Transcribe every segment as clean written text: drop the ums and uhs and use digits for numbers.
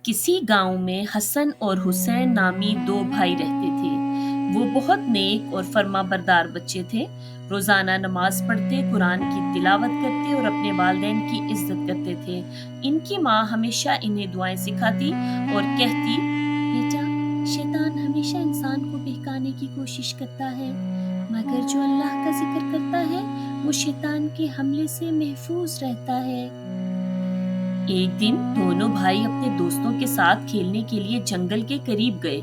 کسی گاؤں میں حسن اور حسین نامی دو بھائی رہتے تھے۔ وہ بہت نیک اور فرما بردار بچے تھے۔ روزانہ نماز پڑھتے، قرآن کی تلاوت کرتے اور اپنے والدین کی عزت کرتے تھے۔ ان کی ماں ہمیشہ انہیں دعائیں سکھاتی اور کہتی، بیٹا، شیطان ہمیشہ انسان کو بہکانے کی کوشش کرتا ہے، مگر جو اللہ کا ذکر کرتا ہے وہ شیطان کے حملے سے محفوظ رہتا ہے۔ ایک دن دونوں بھائی اپنے دوستوں کے ساتھ کھیلنے کے لیے جنگل کے قریب گئے۔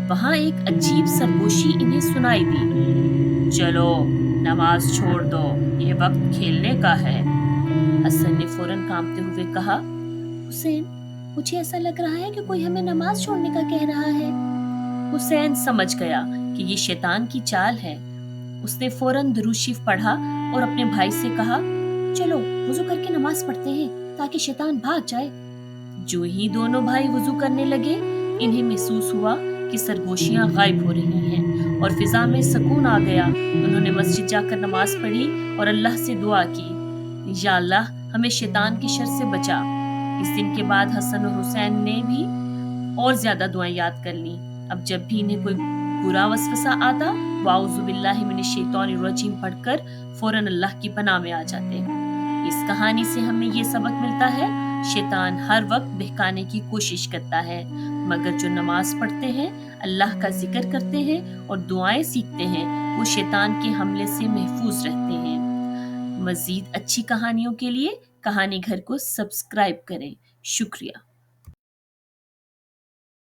وہاں ایک عجیب سرگوشی انہیں سنائی دی۔ چلو، نماز چھوڑ دو، یہ وقت کھیلنے کا ہے۔ حسن نے فوراً کانپتے ہوئے کہا، حسین، مجھے ایسا لگ رہا ہے کہ کوئی ہمیں نماز چھوڑنے کا کہہ رہا ہے۔ حسین سمجھ گیا کہ یہ شیطان کی چال ہے۔ اس نے فوراً درود شریف پڑھا اور اپنے بھائی سے کہا، چلو وضو کر کے نماز پڑھتے ہیں تاکہ شیطان بھاگ جائے۔ جو ہی دونوں بھائی وضو کرنے لگے، انہیں محسوس ہوا کہ سرگوشیاں غائب ہو رہی ہیں اور فضا میں سکون آ گیا۔ انہوں نے مسجد جا کر نماز پڑھی اور اللہ سے دعا کی، یا اللہ، ہمیں شیطان کی شر سے بچا۔ اس دن کے بعد حسن اور حسین نے بھی اور زیادہ دعائیں یاد کر لیں۔ اب جب بھی انہیں کوئی برا وسوسہ آتا، واعوذ باللہ من الشیطان الرجیم پڑھ کر فوراً اللہ کی پناہ میں آ جاتے۔ اس کہانی سے ہمیں یہ سبق ملتا ہے، شیطان ہر وقت بہکانے کی کوشش کرتا ہے، مگر جو نماز پڑھتے ہیں، اللہ کا ذکر کرتے ہیں اور دعائیں سیکھتے ہیں، وہ شیطان کے حملے سے محفوظ رہتے ہیں۔ مزید اچھی کہانیوں کے لیے کہانی گھر کو سبسکرائب کریں۔ شکریہ۔